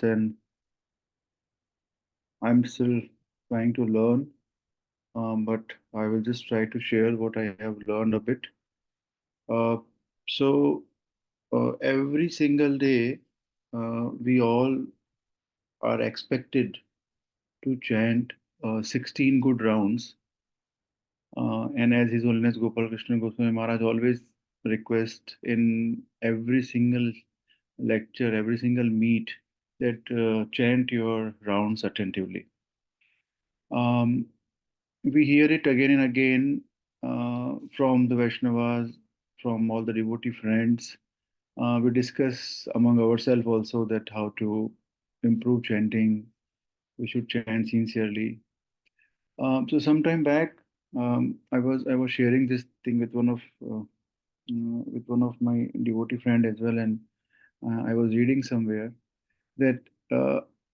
past, and I'm still trying to learn. But I will just try to share what I have learned a bit. Uh, so every single day, we all are expected to chant 16 good rounds. And as His Holiness Gopal Krishna Goswami Maharaj always request in every single lecture, every single meet, that chant your rounds attentively. Um, we hear it again and again from the Vaishnavas, from all the devotee friends. We discuss among ourselves also that how to improve chanting. We should chant sincerely. So some time back, I was sharing this thing with one of my devotee friend as well, and I was reading somewhere that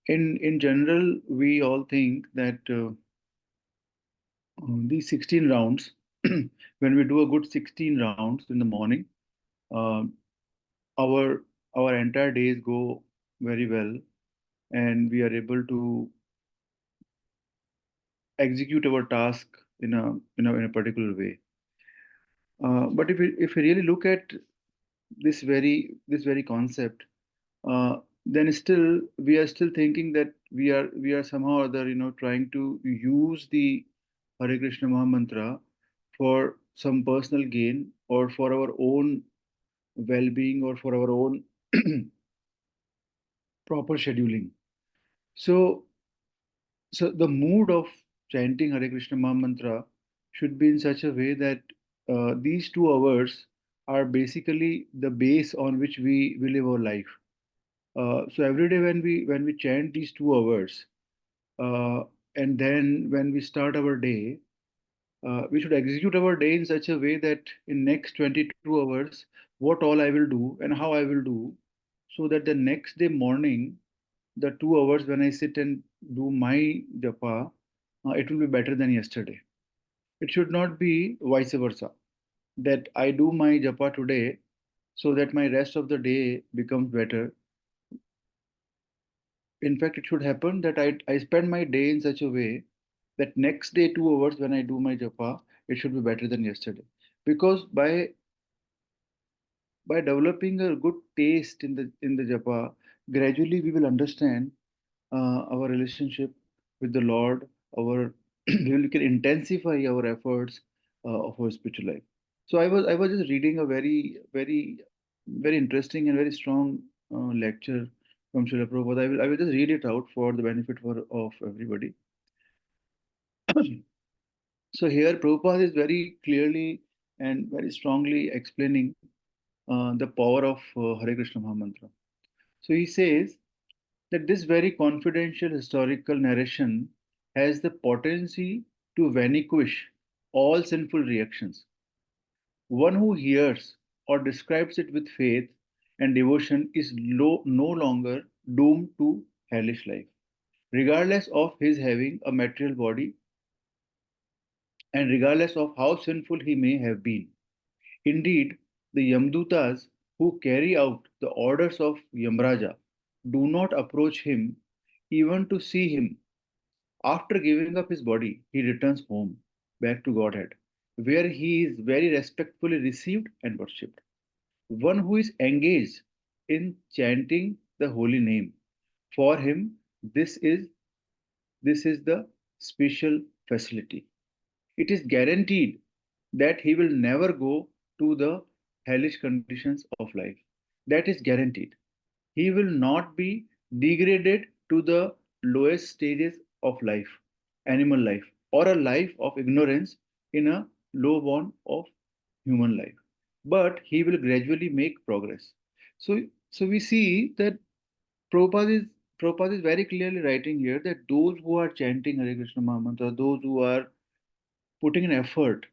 in general we all think that these 16 rounds, when we do a good 16 rounds in the morning, uh, our our entire days go very well, and we are able to execute our task in a particular way. But if we really look at this very concept, then still we are still thinking that we are somehow or other trying to use the Hare Krishna Mahamantra for some personal gain or for our own well-being or for our own proper scheduling. So so the mood of chanting Hare Krishna Mahamantra should be in such a way that these 2 hours are basically the base on which we live our life. So every day when we chant these 2 hours, uh, and then when we start our day, we should execute our day in such a way that in next 22 hours, what all I will do and how I will do, so that the next day morning, the 2 hours when I sit and do my japa, it will be better than yesterday. It should not be vice versa, that I do my japa today so that my rest of the day becomes better. In fact, it should happen that I spend my day in such a way that next day 2 hours when I do my japa, it should be better than yesterday. Because by developing a good taste in the japa, gradually we will understand our relationship with the Lord. Our we can intensify our efforts of our spiritual life. So I was just reading a very interesting and very strong lecture from Srila Prabhupada. I will just read it out for the benefit of everybody. So here Prabhupada is very clearly and very strongly explaining the power of Hare Krishna Mahamantra. So he says that this very confidential historical narration has the potency to vanquish all sinful reactions. One who hears or describes it with faith and devotion is no longer doomed to hellish life, regardless of his having a material body and regardless of how sinful he may have been. Indeed, the Yamdutas who carry out the orders of Yamraja do not approach him even to see him. After giving up his body, he returns home, back to Godhead, where he is very respectfully received and worshipped. One who is engaged in chanting the holy name, for him, this is the special facility. It is guaranteed that he will never go to the hellish conditions of life. That is guaranteed. He will not be degraded to the lowest stages of life, animal life, or a life of ignorance in a low born of human life. But he will gradually make progress. So we see that Prabhupada is, Prabhupada is very clearly writing here that those who are chanting Hare Krishna Mahamantra, those who are putting an effort,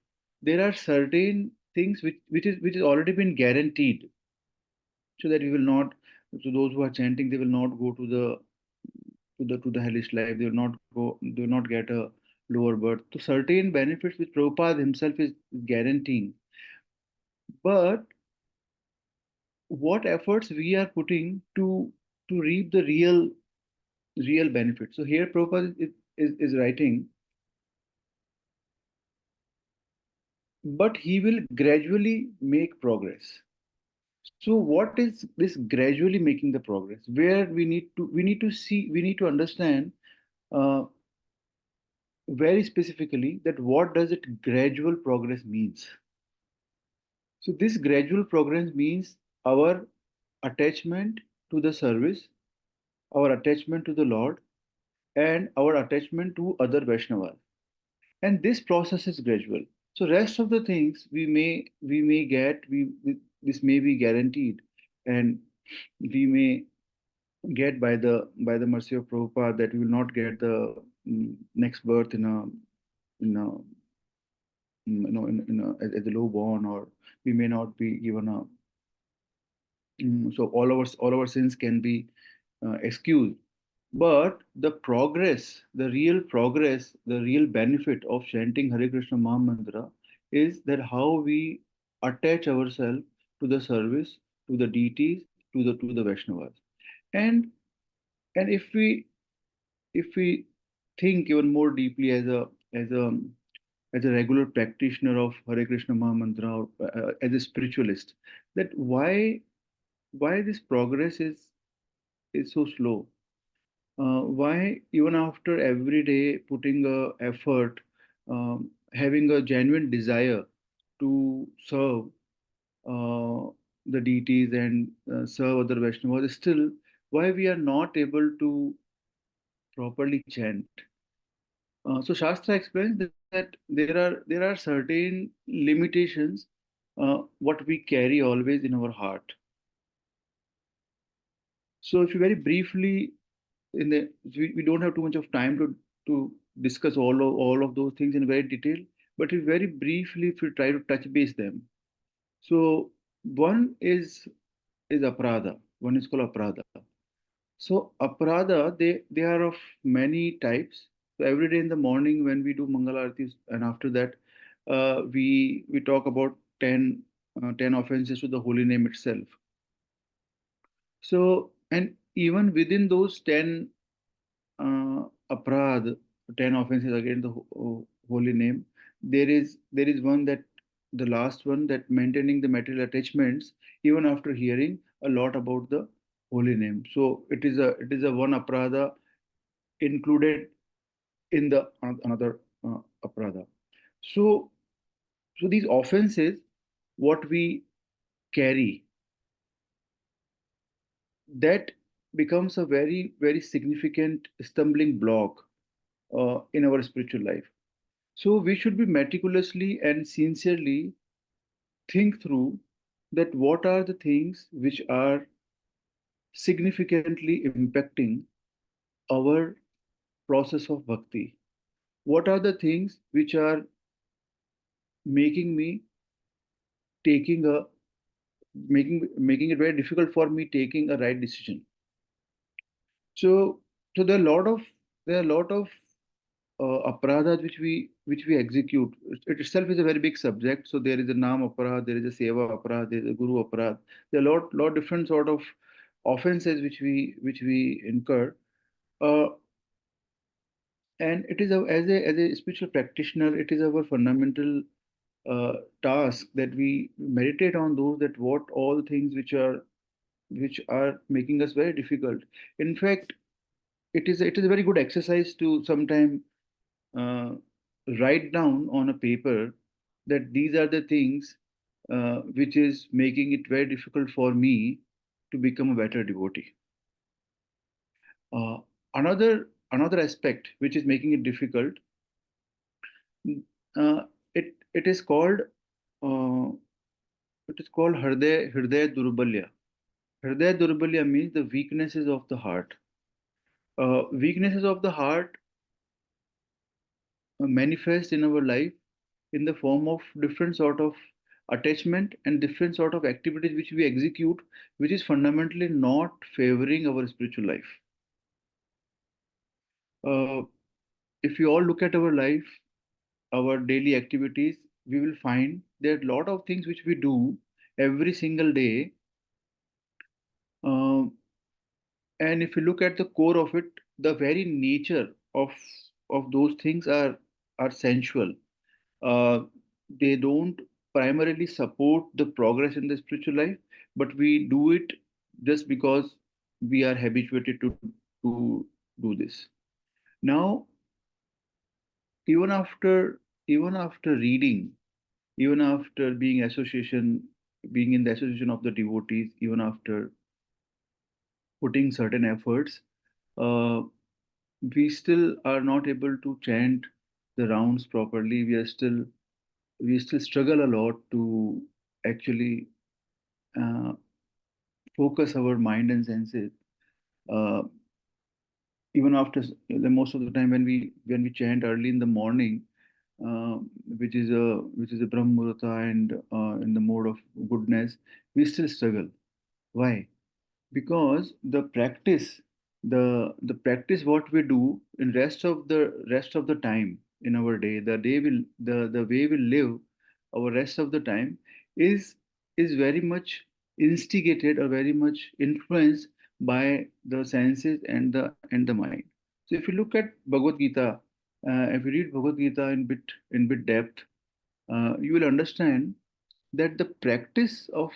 there are certain things which is already been guaranteed, so that we will not, so those who are chanting, they will not go to the hellish life, they will not get a lower birth, to certain benefits which Prabhupada himself is guaranteeing. But what efforts we are putting to reap the real real benefit. So here Prabhupada is writing, but he will gradually make progress. So what is this gradually making the progress? Where we need to understand uh, very specifically that what does it gradual progress means. So this gradual progress means our attachment to the service, our attachment to the Lord, and our attachment to other Vaishnavas. And this process is gradual. So rest of the things we may get, this may be guaranteed, and we may get by the mercy of Prabhupada that we will not get the next birth in a as a low born, or we may not be given a so all our sins can be excused. But the progress, the real progress, the real benefit of chanting Hare Krishna Maha Mantra is that how we attach ourselves to the service, to the deities, to the Vaishnavas. And and if we think even more deeply as a as a regular practitioner of Hare Krishna Maha Mantra, or as a spiritualist, that why this progress is so slow. Why even after every day putting a effort, having a genuine desire to serve uh, the deities and serve other Vaishnavas, still why we are not able to properly chant. So Shastra explains that there are certain limitations what we carry always in our heart. So if you very briefly in the we don't have too much of time to discuss all of those things in very detail, but if very briefly if we try to touch base them. So one is aparadha. One is called aparadha. So aparadha, they are of many types. So every day in the morning when we do Mangal Aartis, and after that we talk about 10 offenses to the holy name itself. So and even within those 10 aparad, 10 offenses against the holy name, there is one, that the last one, that maintaining the material attachments even after hearing a lot about the holy name. So it is a one aparada included in the another aparada. So so these offenses, what we carry, that becomes a very significant stumbling block in our spiritual life. So we should be meticulously and sincerely think through that what are the things which are significantly impacting our process of bhakti. What are the things which are making me taking a making it very difficult for me taking a right decision. So so there are a lot of aparadhas which we execute. It itself is a very big subject. So there is a naam aparadh, there is a seva aparadh, there is a guru aparadh. There are lot different sort of offenses which we incur. Uh, and it is as a spiritual practitioner, it is our fundamental uh, task that we meditate on those, that what all things which are making us very difficult. In fact, it is a very good exercise to sometime uh, write down on a paper that these are the things which is making it very difficult for me to become a better devotee. Uh, another aspect which is making it difficult, uh, it is called Hriday Durbalya. Hriday Durbalya means the weaknesses of the heart. Weaknesses of the heart manifest in our life in the form of different sort of attachment and different sort of activities which we execute, which is fundamentally not favoring our spiritual life. uh, if we all look at our life, our daily activities, we will find there are a lot of things which we do every single day. uh, and if you look at the core of it, the very nature of those things are sensual. uh, they don't primarily support the progress in the spiritual life, but we do it just because we are habituated to do this. Now, even after even after reading, even after being in the association of the devotees, even after putting certain efforts, uh, we still are not able to chant the rounds properly. We still struggle a lot to actually uh, focus our mind and senses. Uh, even after the most of the time when we chant early in the morning, uh, which is a Brahm Muhurta and in the mode of goodness, we still struggle. Why? Because the practice what we do in rest of the time in our day, the way we live our rest of the time is is very much instigated or very much influenced by the senses and the mind. So if you look at Bhagavad Gita, if you read Bhagavad Gita in bit depth, you will understand that the practice of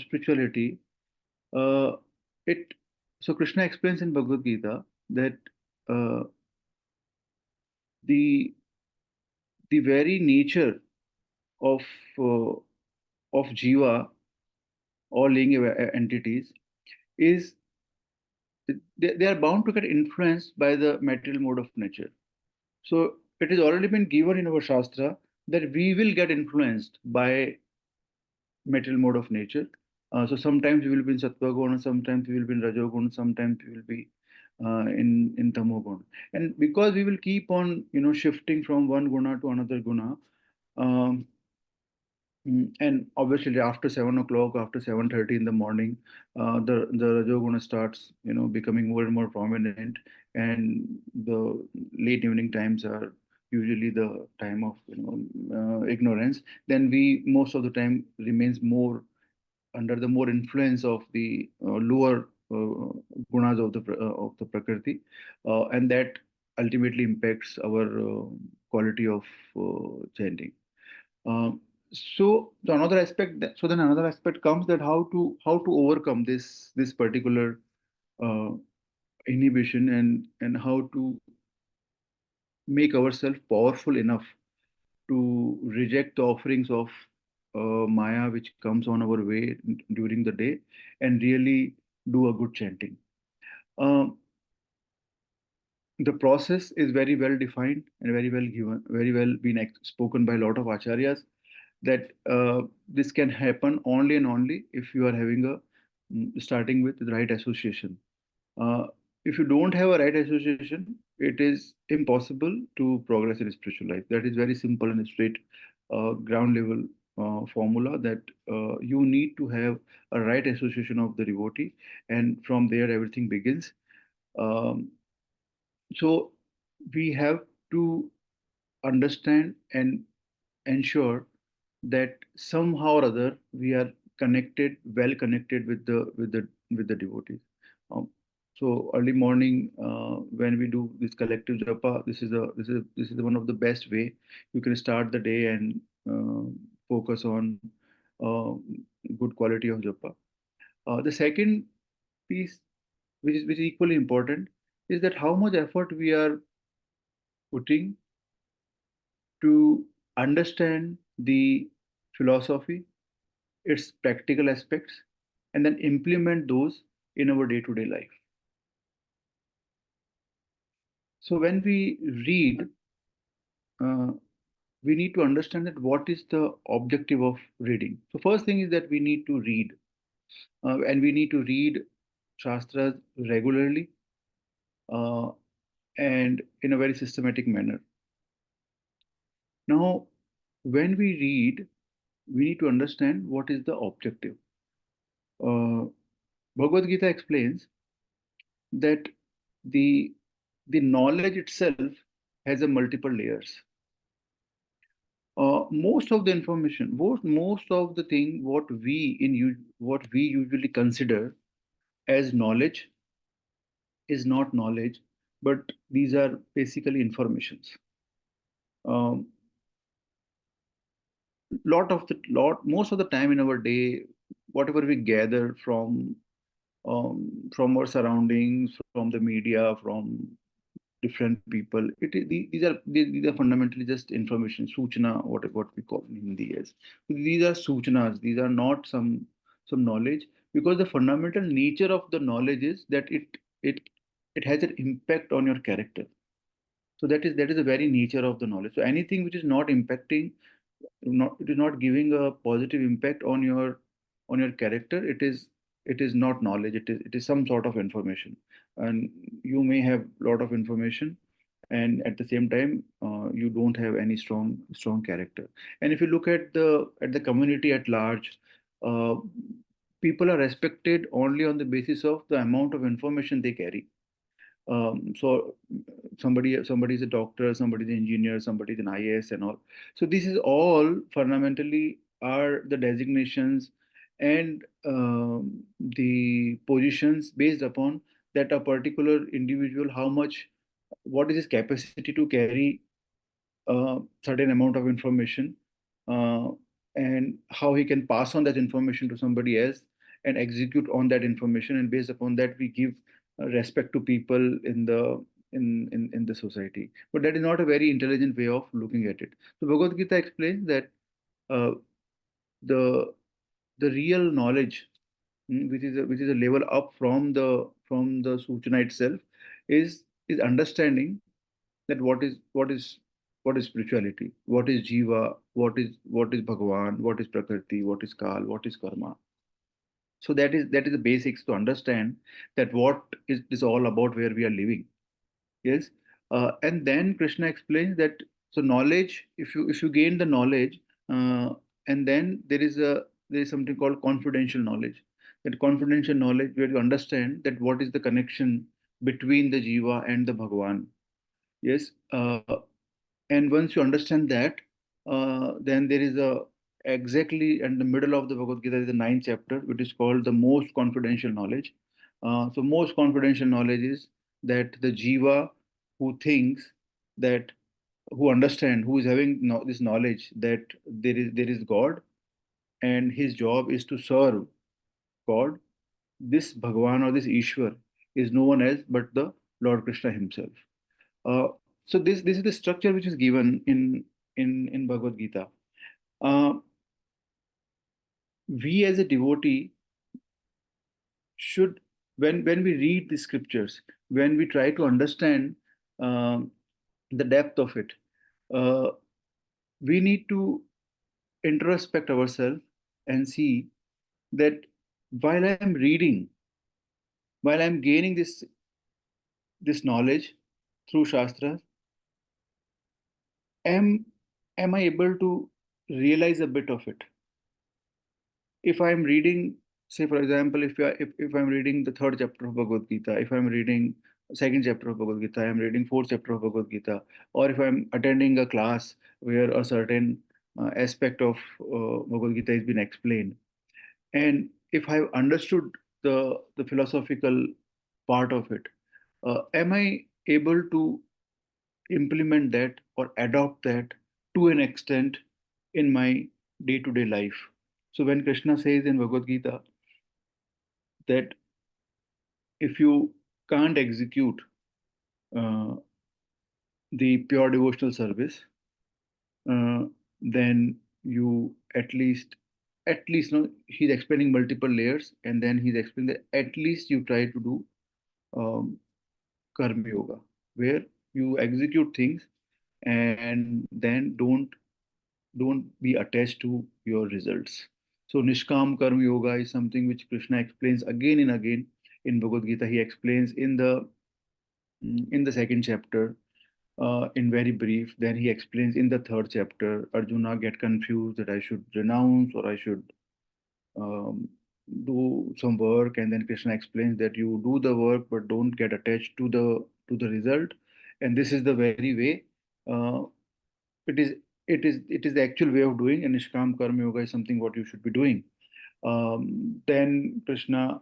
spirituality, uh, it so Krishna explains in Bhagavad Gita that uh, the the very nature of uh, of jiva or living entities is they are bound to get influenced by the material mode of nature. So it has already been given in our shastra that we will get influenced by material mode of nature. So sometimes we will be in sattva guna, sometimes we will be in rajoguna, sometimes we will be in tamo guna. And because we will keep on shifting from one guna to another guna, um, and obviously after 7 o'clock, after 7:30 in the morning, the rajoguna starts becoming more and more prominent, and the late evening times are usually the time of ignorance. Then we most of the time remains more under the more influence of the lower gunas of the prakriti, and that ultimately impacts our quality of chanting. Um, so then another aspect comes that how to overcome this particular uh, inhibition, and how to make ourselves powerful enough to reject the offerings of Maya which comes on our way during the day, and really do a good chanting. Um, the process is very well defined and very well given, very well been spoken by a lot of acharyas, that this can happen only and only if you are having starting with the right association. Uh, if you don't have a right association, it is impossible to progress in spiritual life. That is very simple and straight, ground level formula, that you need to have a right association of the devotee, and from there everything begins. Um, so we have to understand and ensure that somehow or other we are connected, well connected with the devotees. Um, so early morning, when we do this collective japa, this is one of the best way you can start the day and focus on uh, good quality of japa. The second piece, which is equally important, is that how much effort we are putting to understand the philosophy, its practical aspects, and then implement those in our day to day life. So, when we read, uh, we need to understand that what is the objective of reading. So, first thing is that we need to read, and we need to read Shastras regularly, uh, and in a very systematic manner. Now, when we read, we need to understand what is the objective. Uh, Bhagavad Gita explains that the the knowledge itself has a multiple layers. Most of the information, most of the thing what we usually consider as knowledge, is not knowledge, but these are basically informations. Um, Most of the time in our day, whatever we gather from our surroundings, from the media, from different people, these are fundamentally just information, suchna, what we call in Hindi as. These are suchnas. These are not some knowledge, because the fundamental nature of the knowledge is that it it has an impact on your character. So that is the very nature of the knowledge. So anything which is not impacting, not it is not giving a positive impact on your character, it is not knowledge. It is some sort of information. And you may have a lot of information, and at the same time you don't have any strong character. And if you look at the community at large, uh, people are respected only on the basis of the amount of information they carry. So somebody is a doctor, somebody is an engineer, somebody is an IAS and all. So this is all fundamentally are the designations and the positions based upon that a particular individual, how much, what is his capacity to carry certain amount of information, uh, and how he can pass on that information to somebody else and execute on that information, and based upon that we give respect to people in the society. But that is not a very intelligent way of looking at it. So Bhagavad Gita explains that uh, the the real knowledge, which is a level up from the suchana itself, is understanding that what is spirituality, what is jiva, what is Bhagavan, what is prakriti, what is kal, what is karma. So that is the basics to understand that what is all about, where we are living. Yes. And then Krishna explains that, so knowledge, if you gain the knowledge, uh, and then there is something called confidential knowledge. That confidential knowledge where you understand that what is the connection between the jiva and the Bhagavan. Yes. And once you understand that, then there is a exactly in the middle of the Bhagavad Gita is the ninth chapter, which is called the most confidential knowledge. So most confidential knowledge is that the jiva who thinks that, who understand, who is having this knowledge that there is God, and his job is to serve God. This Bhagavan or this Ishwar is no one else but the Lord Krishna himself. Uh, so this is the structure which is given in Bhagavad Gita. Uh, we as a devotee should, when we read the scriptures, when we try to understand um, the depth of it, uh, we need to introspect ourselves and see that while I am reading, while I'm gaining this knowledge through shastras, am I able to realize a bit of it? If I'm reading, say for example, if I'm reading the third chapter of Bhagavad Gita, if I'm reading second chapter of Bhagavad Gita, I'm reading fourth chapter of Bhagavad Gita, or if I'm attending a class where a certain aspect of Bhagavad Gita has been explained, and if I've understood the philosophical part of it, am I able to implement that or adopt that to an extent in my day-to-day life? So when Krishna says in Bhagavad Gita that if you can't execute uh, the pure devotional service, uh, then you at least no, he's explaining multiple layers, and then he's explaining that at least you try to do um, karma yoga, where you execute things and then don't be attached to your results. So Nishkam Karma Yoga is something which Krishna explains again and again in Bhagavad Gita. He explains in the second chapter in very brief. Then he explains in the third chapter. Arjuna get confused that I should renounce or I should um, do some work, and then Krishna explains that you do the work but don't get attached to the result, and this is the very way. Uh, it is it is the actual way of doing, and Nishkam Karma Yoga is something what you should be doing. Then Krishna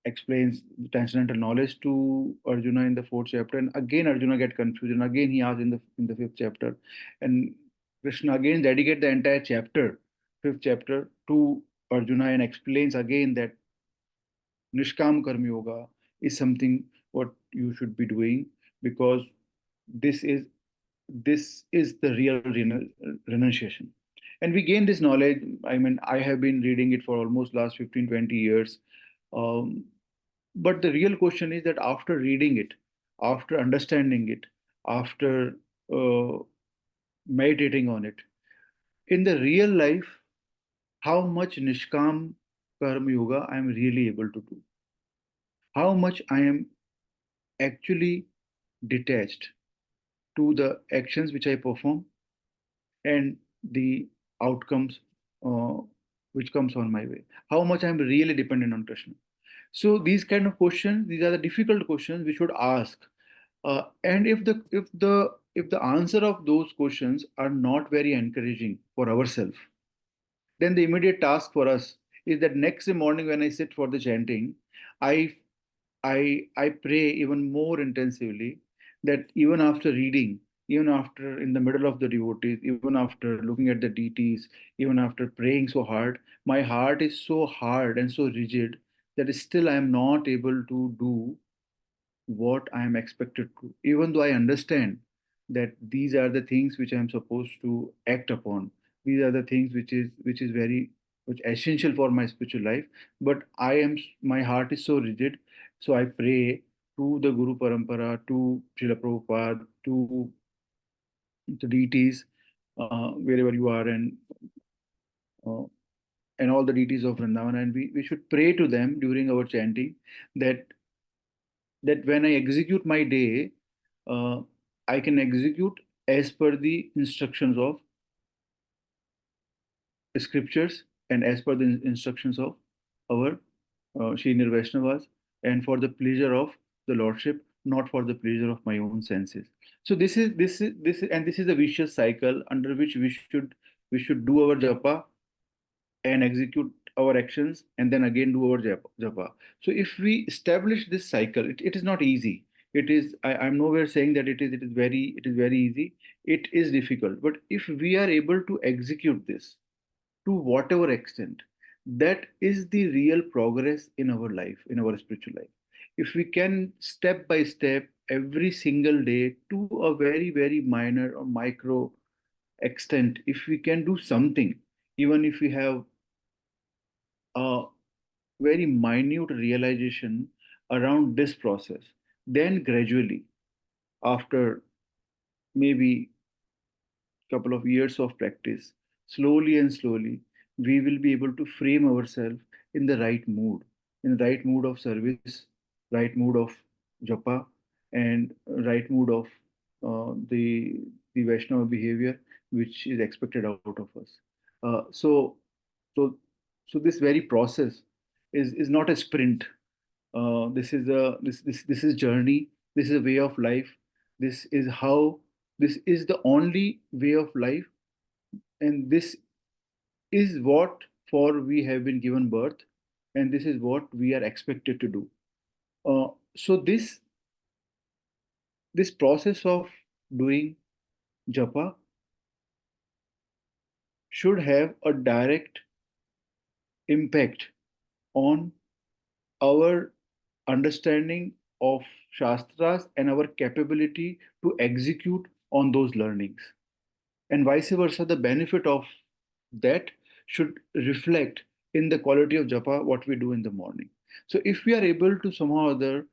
explains transcendental knowledge to Arjuna in the fourth chapter, and again Arjuna get confused, and again he asks in the fifth chapter, and Krishna again dedicate the entire chapter, fifth chapter, to Arjuna and explains again that Nishkam Karma Yoga is something what you should be doing, because this is this is the real renunciation. And we gain this knowledge. I mean, I have been reading it for almost last 15, 20 years. Um, but the real question is that after reading it, after understanding it, after uh, meditating on it, in the real life, how much Nishkam Karma Yoga I am really able to do, how much I am actually detached to the actions which I perform and the outcomes uh, which comes on my way. How much I'm really dependent on Krishna. So these kind of questions, these are the difficult questions we should ask. And if the answer of those questions are not very encouraging for ourselves, then the immediate task for us is that next morning when I sit for the chanting, I I pray even more intensively, that even after reading, even after in the middle of the devotees, even after looking at the deities, even after praying so hard, my heart is so hard and so rigid that still I am not able to do what I am expected to, even though I understand that these are the things which I am supposed to act upon. These are the things which is very which essential for my spiritual life. But my heart is so rigid, so I pray to the Guru Parampara, to Srila Prabhupada, to the deities, wherever you are, uh, and all the deities of Vrindavan, and we should pray to them during our chanting that when I execute my day, uh, I can execute as per the instructions of scriptures and as per the instructions of our senior Vaishnavas, and for the pleasure of the Lordship, not for the pleasure of my own senses. So this is a vicious cycle under which we should do our japa and execute our actions and then again do our japa. So if we establish this cycle, it is not easy. I'm nowhere saying that it is very easy. It is difficult. But if we are able to execute this to whatever extent, that is the real progress in our life, in our spiritual life. If we can step by step every single day to a very, very minor or micro extent, if we can do something, even if we have a very minute realization around this process, then gradually, after maybe couple of years of practice, slowly and slowly, we will be able to frame ourselves in the right mood, in the right mood of service, right mood of japa, and right mood of the Vaishnava behavior, which is expected out of us. So, so, so this very process is not a sprint. This is journey. This is a way of life. This is how. This is the only way of life, and this is what for we have been given birth, and this is what we are expected to do. So this process of doing japa should have a direct impact on our understanding of shastras and our capability to execute on those learnings, and vice versa. The benefit of that should reflect in the quality of japa what we do in the morning. So if we are able to somehow or other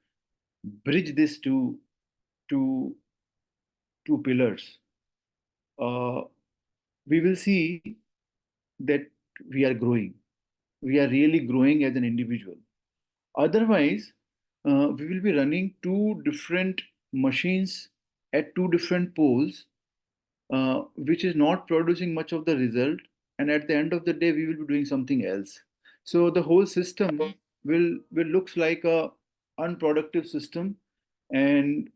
bridge these two pillars, uh, we will see that we are growing. We are really growing as an individual. Otherwise, we will be running two different machines at two different poles, which is not producing much of the result. And at the end of the day, we will be doing something else. So the whole system will looks like a unproductive system, and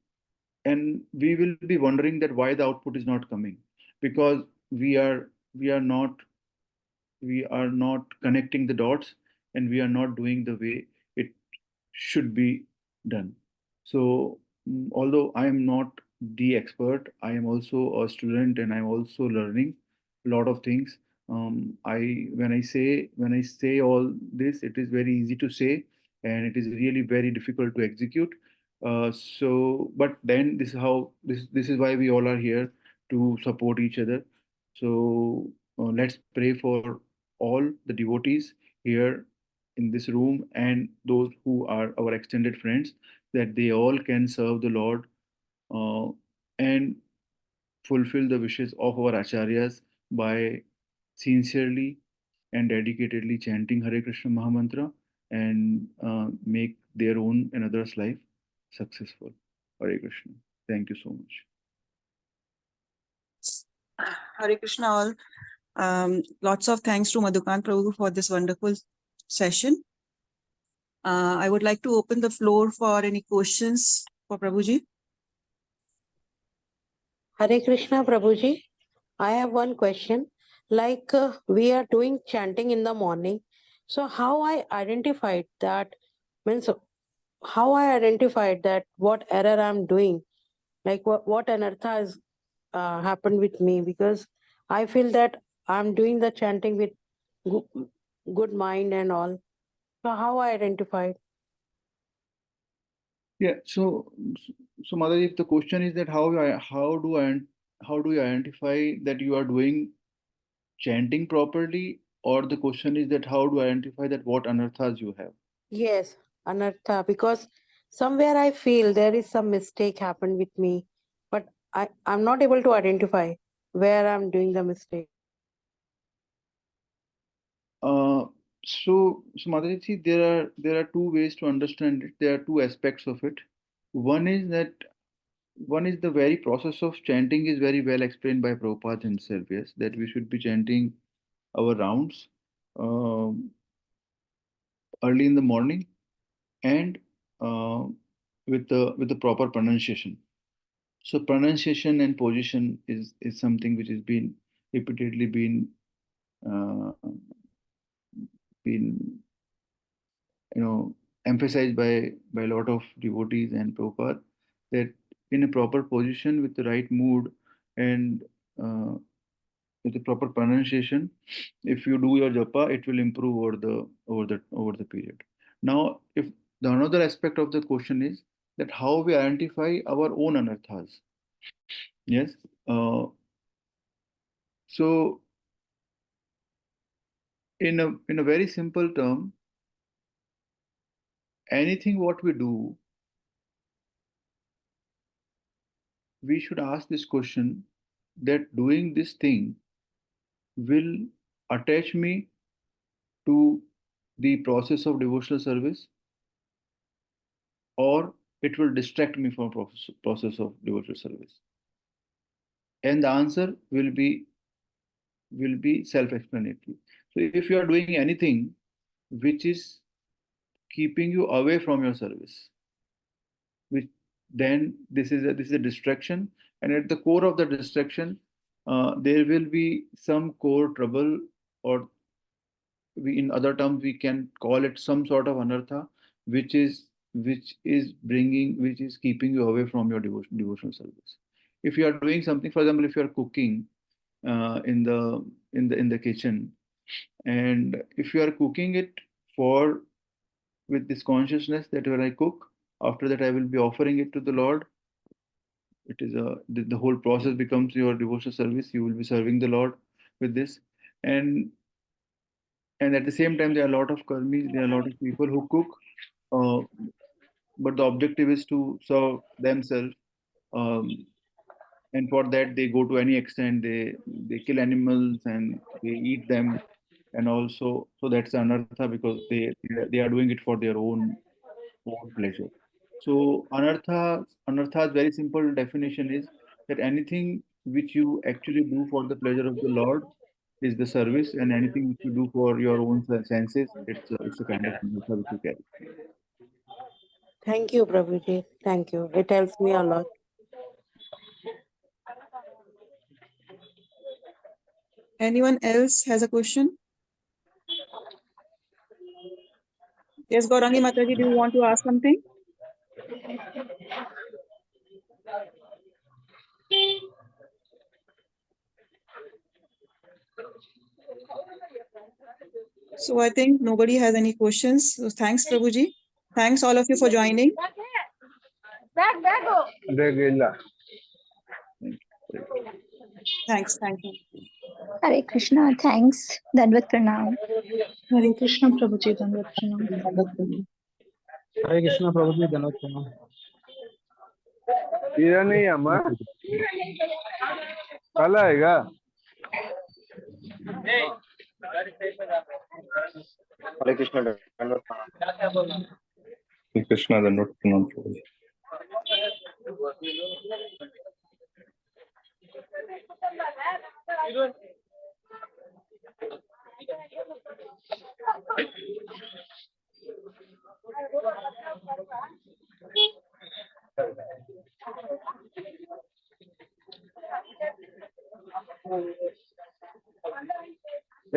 we will be wondering that why the output is not coming, because we are not we are not connecting the dots, and we are not doing the way it should be done. So, although I am not the expert, I am also a student and I'm also learning a lot of things. I when I say all this, it is very easy to say, and it is really very difficult to execute. But then this is why we all are here, to support each other. So let's pray for all the devotees here in this room and those who are our extended friends, that they all can serve the Lord uh, and fulfill the wishes of our acharyas by sincerely and dedicatedly chanting Hare Krishna Mahamantra, and make their own and others' life successful. Hare Krishna. Thank you so much. Hare Krishna all. Lots of thanks to Madhukant Prabhu for this wonderful session. I would like to open the floor for any questions for Prabhuji. Hare Krishna, Prabhuji. I have one question. We are doing chanting in the morning. So how I identified that means how I identified that what error I'm doing, like what anartha has happened with me, because I feel that I'm doing the chanting with good mind and all. So how I identified? Yeah. So Mother, if the question is that how do you identify that you are doing chanting properly, or the question is that how do I identify that what anarthas you have? Yes, anartha, because somewhere I feel there is some mistake happened with me, but I'm not able to identify where I'm doing the mistake. Uh, so Madhuri, there are two ways to understand it. There are two aspects of it. One is that one is the very process of chanting is very well explained by Prabhupada himself. Yes, that we should be chanting our rounds um, early in the morning, and uh, with the proper pronunciation. So pronunciation and position is something which has been repeatedly uh, been emphasized by a lot of devotees and Prabhupada, that in a proper position with the right mood and uh, with the proper pronunciation, if you do your japa, it will improve over the period. Now, if the another aspect of the question is that how we identify our own anarthas. Yes. So in a very simple term, anything what we do, we should ask this question, that doing this thing will attach me to the process of devotional service, or it will distract me from process of devotional service. And the answer will be self-explanatory. So if you are doing anything which is keeping you away from your service, which then this is a distraction, and at the core of the distraction, there will be some core trouble, or in other terms we can call it some sort of anartha, which is keeping you away from your devotional service. If you are doing something, for example, if you are cooking in the kitchen, and if you are cooking it for with this consciousness that when I cook, after that I will be offering it to the Lord. The whole process becomes your devotional service. You will be serving the Lord with this, and and at the same time there are a lot of karmis, there are a lot of people who cook, uh, but the objective is to serve themselves, um, and for that they go to any extent, they kill animals and they eat them, and also so that's anartha, because they are doing it for their own pleasure. So anartha's very simple definition is that anything which you actually do for the pleasure of the Lord is the service, and anything which you do for your own senses, it's a kind of anartha which you carry. Thank you, Prabhuji. Thank you. It helps me a lot. Anyone else has a question? Yes, Gaurangi Mataji, do you want to ask something? So I think nobody has any questions. So thanks, Prabhuji. Thanks all of you for joining. Thanks. Thank you. Hare Krishna, thanks. Dandavat Pranam. Hare Krishna, Prabhuji, Dandavat Pranam. Hare Krishna, Prabhuji, Dandavat Pranam. ये नहीं अम्मा कल आएगा Hare Krishna, Dandavat Pranam. Krishna, the not pronounced.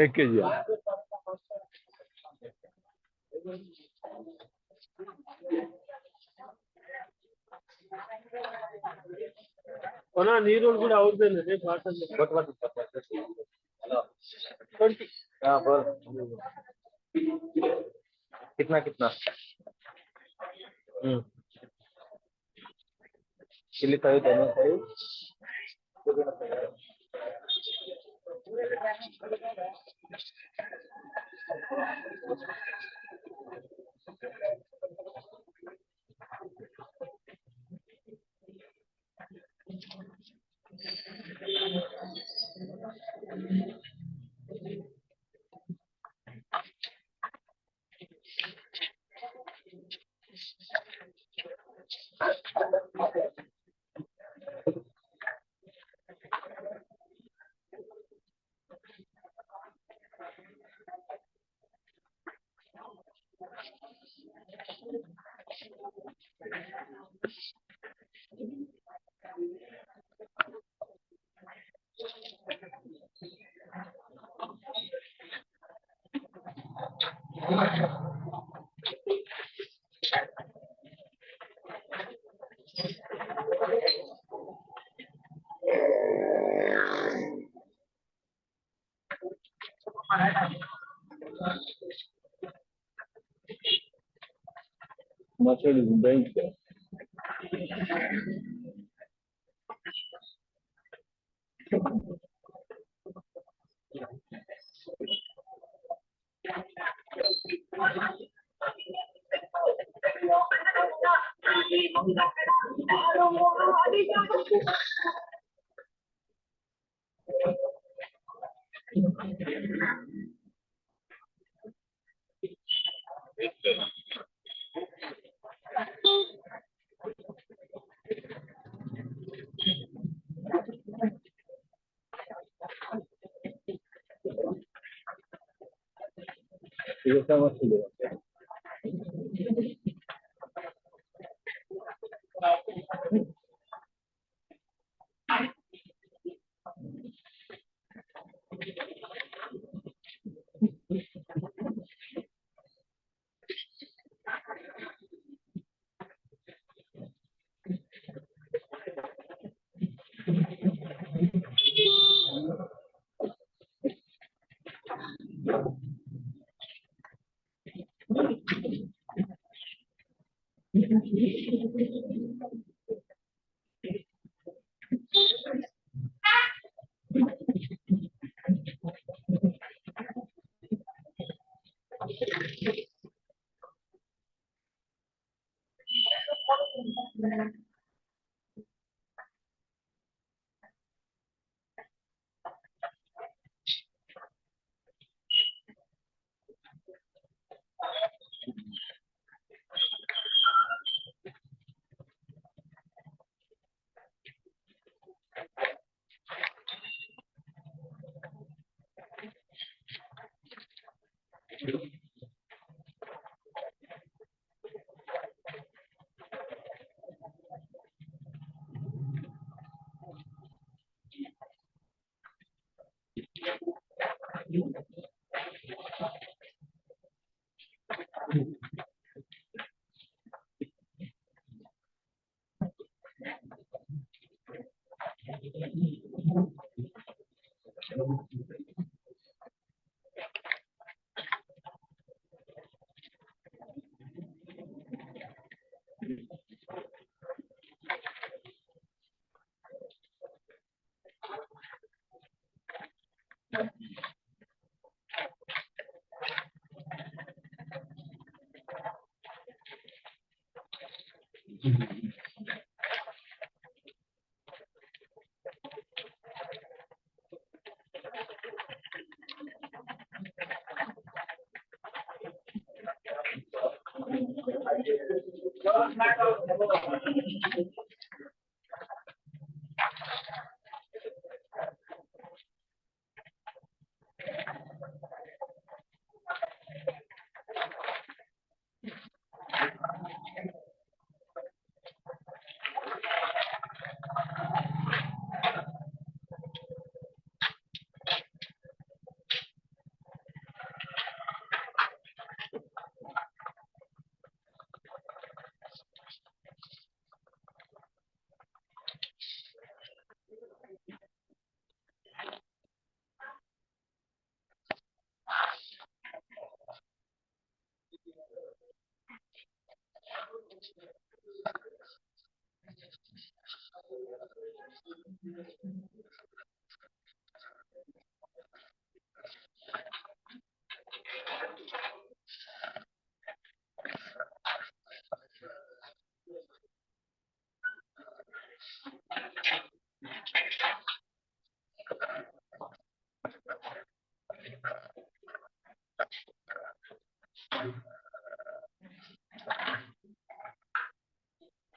एक के जी ನೀರು ಕೂಡ ಅವ್ರದ್ದೇನೆ कितना कितना चिल्ली चाहिए दोनों चाहिए Mustard is bent.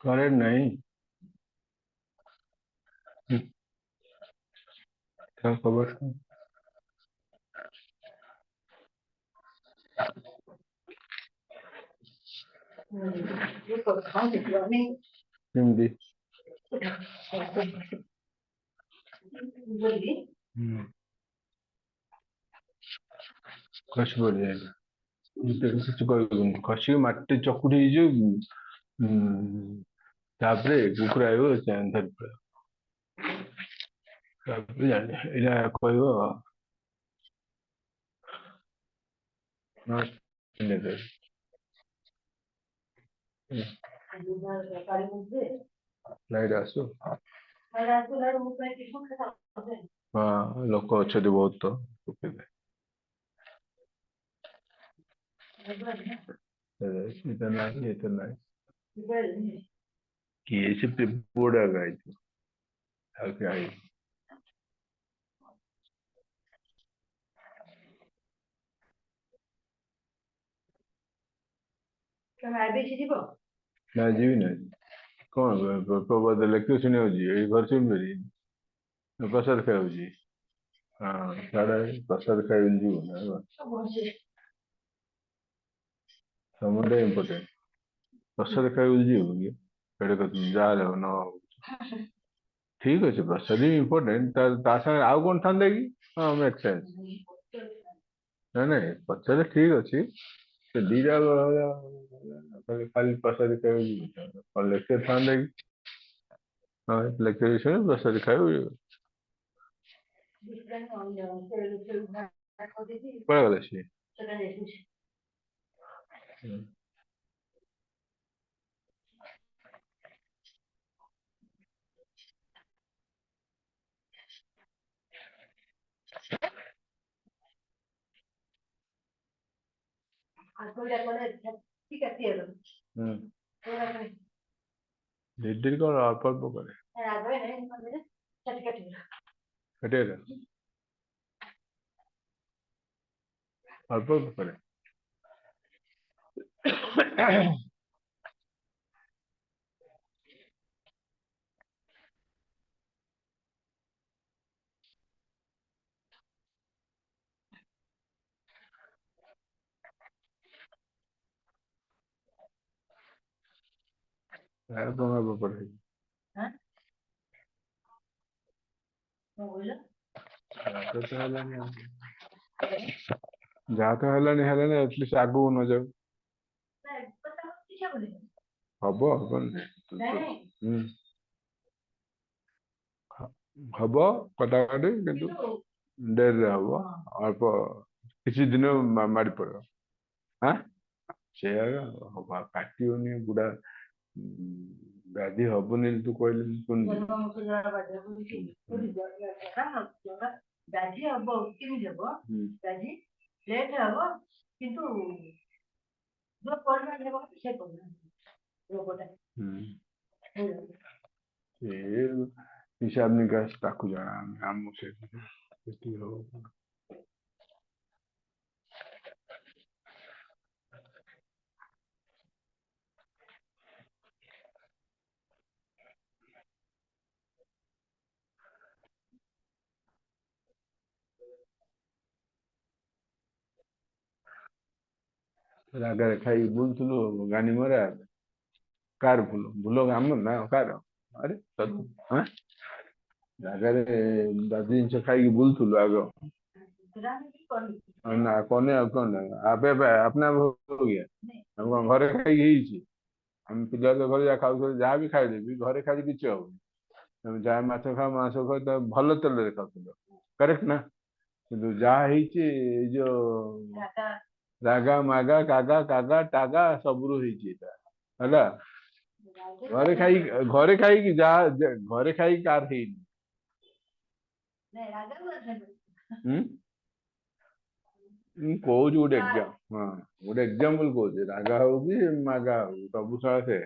करेक्ट नहीं क्या खबर हिंदी कश बोल जाएगा କିଛି କହିବୁନି ଖସିକି ମାଟି ଚକୁଟି ହେଇଯିବ ତାପରେ କୁକୁର ଆଇବ ଧରି ପଳେଇବ ତାପରେ ଜାଣି ଏଇଟା କହିବ ଲାଇଟ୍ ଆସୁ ହଁ ଲୋକ ଅଛନ୍ତି ବହୁତ इतना नहीं इतना कि ऐसे पे बोर्ड आ गई थी क्या है ना जीवी ना कौन प्रबोध लेक्चर सुने हो जी ये घर सुन मेरी प्रसाद खाओ जी हाँ सारा प्रसाद खाए जी ना समुदाय इम्पोर्टेंट प्रसाद खाए जी होगी पेड़ को जा रहे हो ना ठीक अच्छे प्रसाद ही इम्पोर्टेंट तासा आउ कौन था कि हाँ मेक सेंस ना नहीं प्रसाद ठीक अच्छी तो दीजा खाली प्रसाद खाए और लेक्चर था कि हाँ लेक्चर सुने प्रसाद खाए पड़ा गया सी दीदी को अल्प अल्प करे कटेगा अल्प अल्प करे अल्प अल्प करे ଯାହା ତ ହେଲାନି ଏଟଲିଷ୍ଟ ଆଗକୁ ନ ଯାଉ ହବ ହବନି हब कटाकटी किंतु डेरी हब अल्प किसी दिन मारी पड़ो हाँ से काटनी बुढ़ा व्याधि हबनी तू कहले सुन ବ୍ୟାଧି ହବ କେମିତି ହବ ବ୍ୟାଧି ଲେଟ୍ ହବ କିନ୍ତୁ ଯୋଉ ପରିମାଣ ହେବ ସେ ପରିମାଣ ରୋଗଟା हिसाब निकास ताकू जाना हम से हो रागा खाई बुलथुलु गानी मरा कार फुल भूल आम ना कार अरे हाँ रागा दादी जिन खाई बुलथुलु आग ना कने कौन आपे अपना हो गया हम घरे खाई हम पिला तो घर जा खाऊ जहाँ भी खाइदेवी घरे खाई किसी हम जहाँ माछ खाओ तो भल तेल खाऊ करेक्ट ना किंतु जहाँ जो रागा मागा कागा कागा टागा सबरू है घरे खाई घरे खाई कार कौच गोटे एग्जाम हाँ गोटे एग्जाम्पल कौच रागा हो कि मागा हो सब सारा से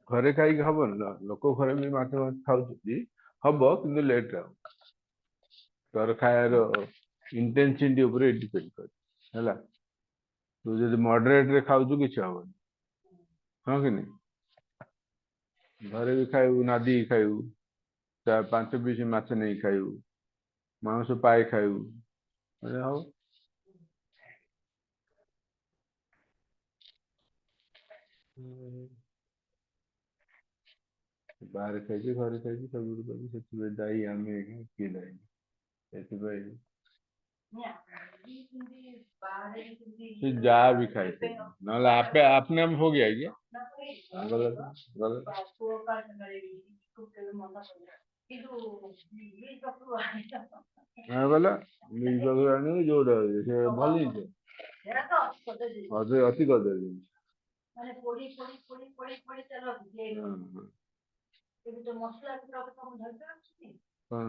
घरे खाई हम लोक घरे भी माछ खाऊ हम कि लेट तोर खायार इंटेंसिटी डिपेंड कर तू जो मॉडरेट रे खाऊ किसी हम हाँ कि नहीं घरे भी खाइबू नादी खाइबू 4-5 पीस माछ नहीं खाइबू मांस पाए खाइबू हम बाहर खाई घरे खाई सब दायी आम किए दायी जहाँ भी खाए ना आपे अपने में हो गया क्या गलत गलत हाँ बोला जो भल अति कर हाँ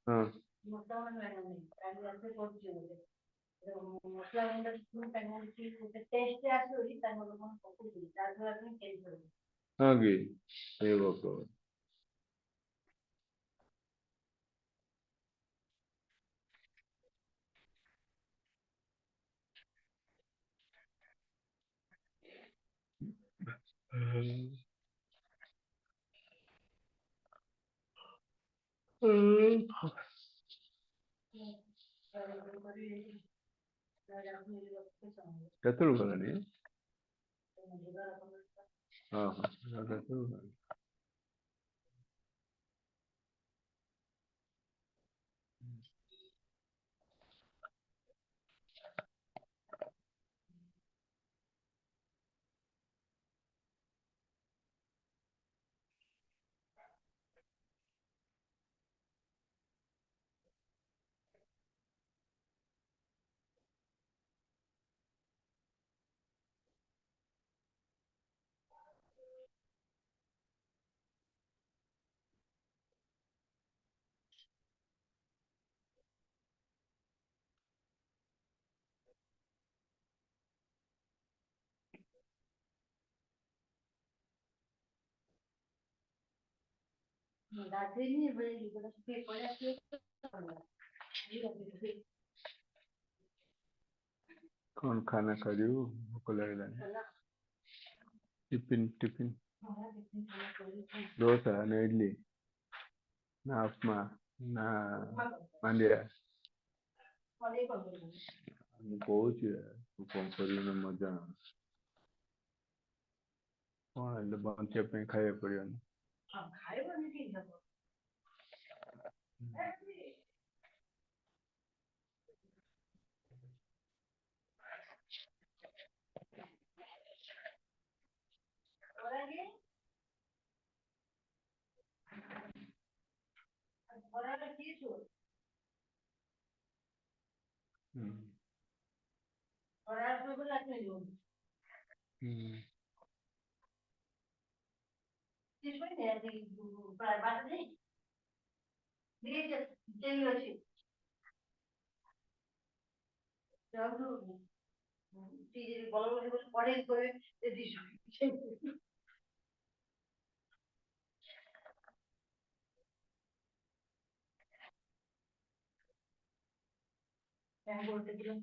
हाँ ମସଲା ଗୁଣ୍ଡ ଗୋଟେ ଟେଷ୍ଟ ଆସିବ ବୋଲି ତାଙ୍କର କଣ ପକଉଛନ୍ତି ତା ଦ୍ୱାରା ଆପଣ ଟେଷ୍ଟ ହବ हाँ कि ये बात କେତେବେଳୁ ଗଲାଣି ହଁ ହଁ କେତେବେଳୁ ଗଲାଣି कौन खाना करियो भूख लगलानी टिफिन टिफिन दोसा ना इडली ना उपमा ना मांडिया ମୁଁ କହୁଛି ତୁ କଣ କରିବୁ ନା ମଜା କଣ ହେଲେ ବଞ୍ଚିବା ପାଇଁ ଖାଇବାକୁ ପଡ଼ିବନି। ହଁ ଖାଇବନି ଠିକ ହବ। ଖରାରେ କିଏ ଶୁଅ? ଖରାରେ ଶୋଇବ ରାତିରେ ଶୋଇବ। କିଏ ଶୋଇନି ଆଜି ବାଟ ନେଇ ଚେଇ ଅଛି ଭଲ ପଢେଇ କହିବେ ଗୋଟେ ଦିନ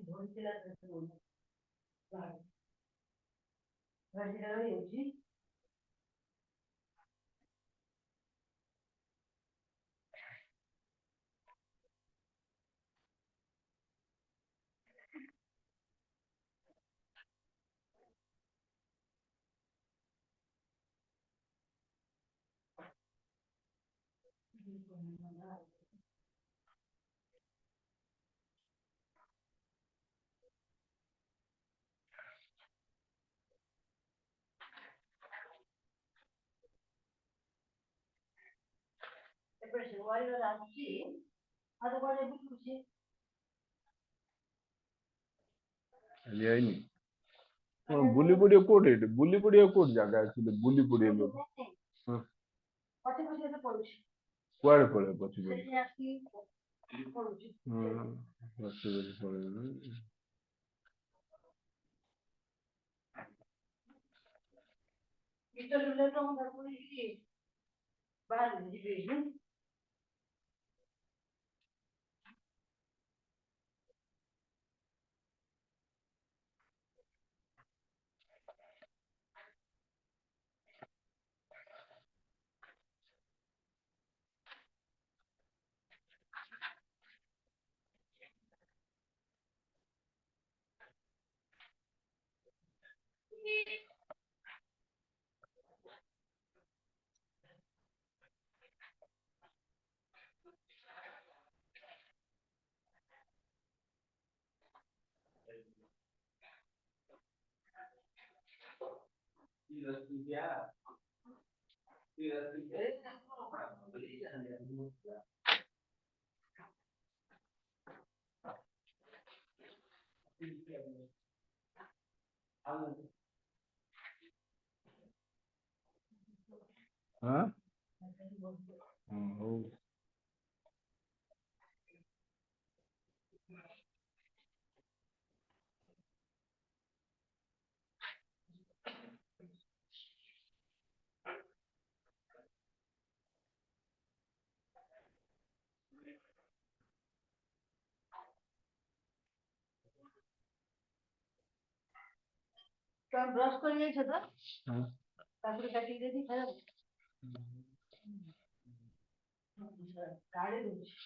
ଧୋଇଥିଲା ରହିଯାଉଛି। ଏପଟେ ସେ ୱାରିୟର ଆସୁଛି ଆଉ କୁଆଡେ ବୁଲୁଛି। ଯାଇନି ବୁଲି ପଡିବ କୋଉଠି ଏଠି ବୁଲି ପଡିବ କୋଉଠି ଜାଗା ଅଛି ବୁଲି ପଡିବ ଲୋକ ପଛେ ପଛେ ଏବେ ପଡୁଛି କୁଆଡେ ପଳେଇବ ପଛେ ସେଠି ଆସିକି ପଡୁଛି। ପଛେ ପଳେଇବ ଗୀତ ଶୁଣିଲେ ତ ମୁଁ ଘରକୁ ଯିବି ବାହାରକୁ ଯିବି। ହଉ ତମେ ବ୍ରଶ କରି ଯାଇଛ ତ ତାପରେ କାଟିକି ଦେଇକି ଖାଇବ କାଢି ଦଉଛି।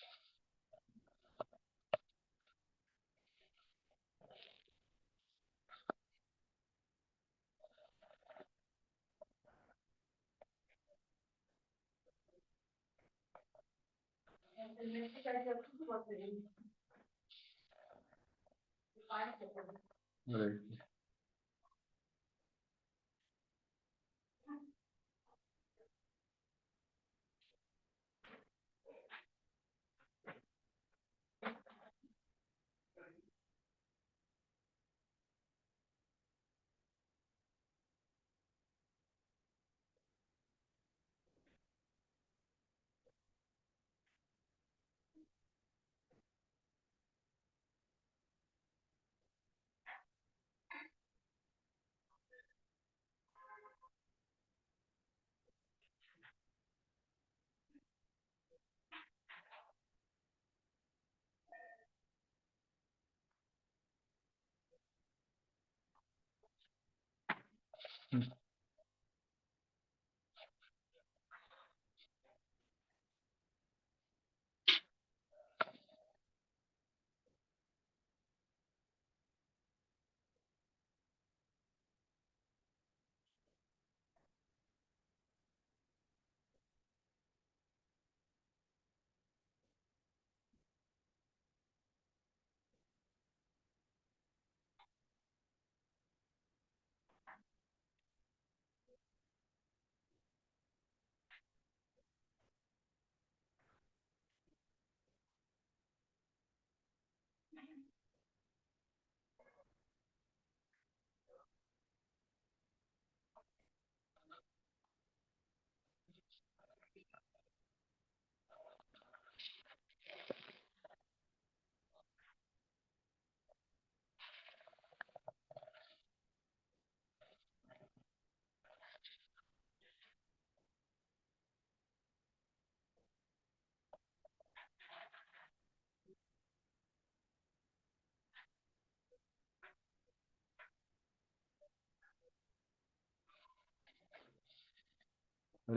हरी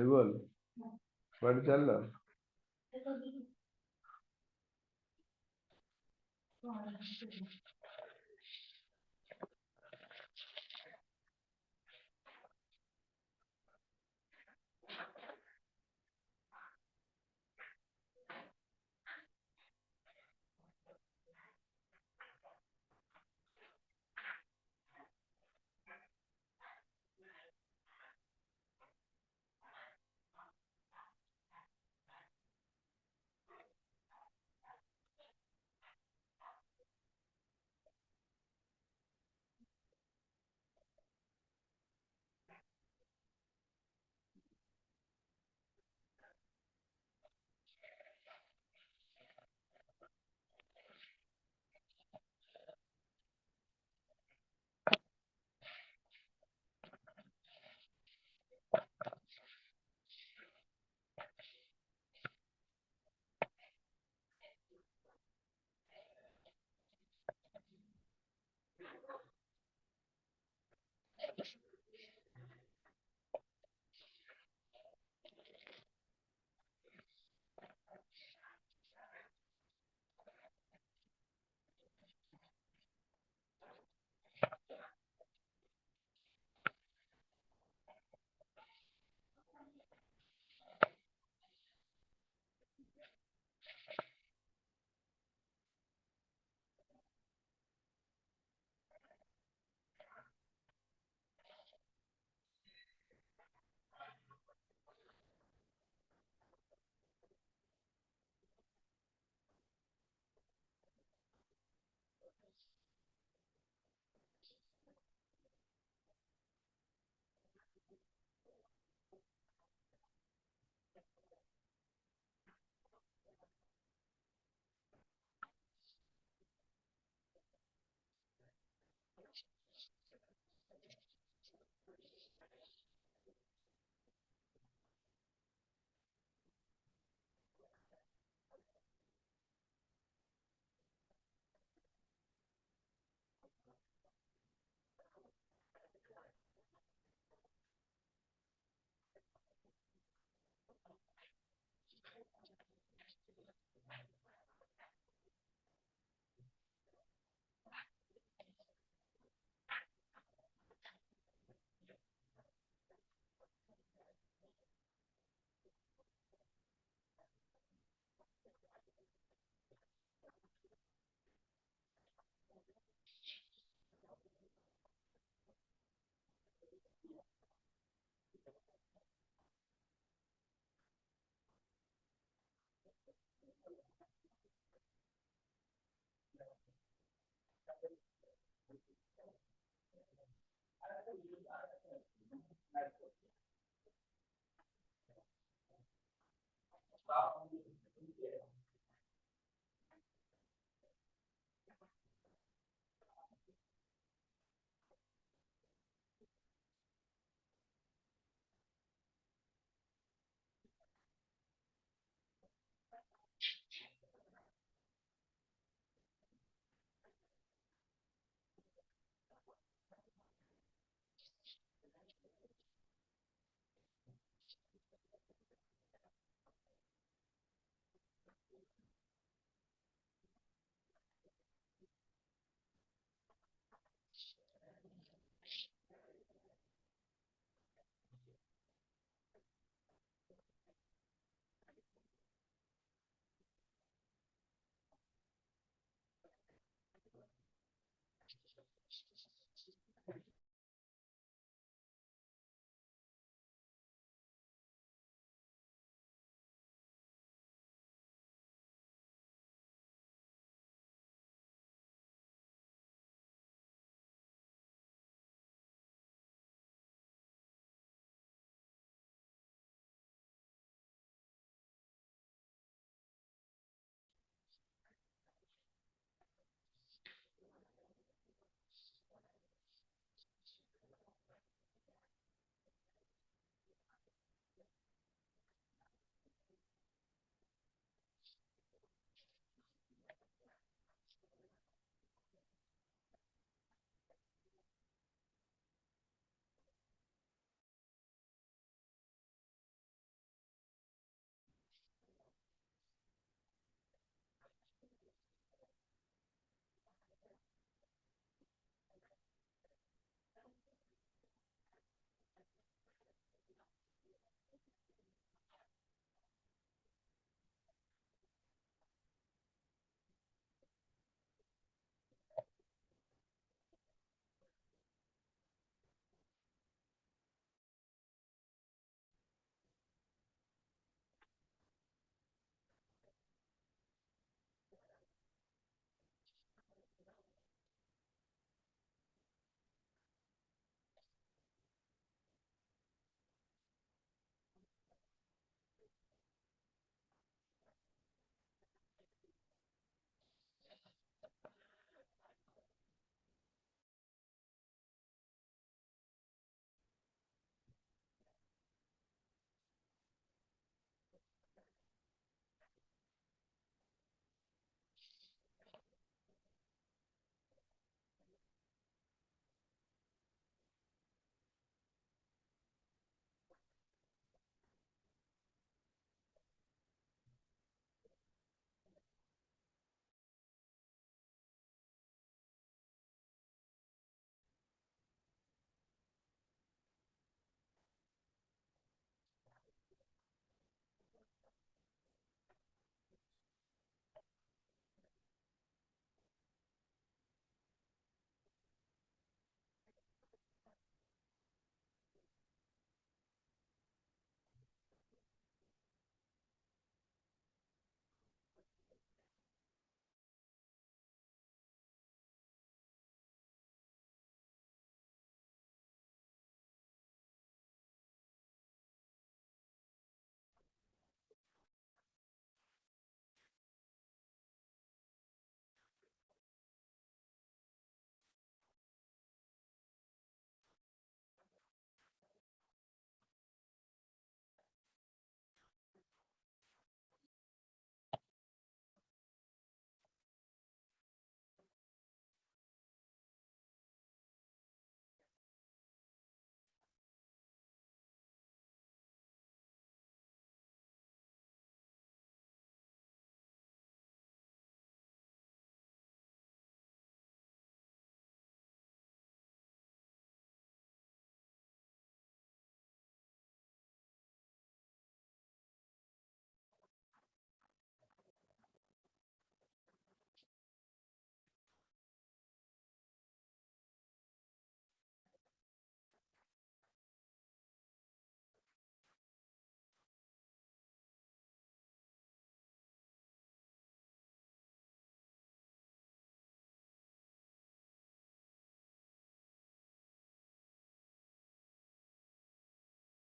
बोल, बट चल रहा।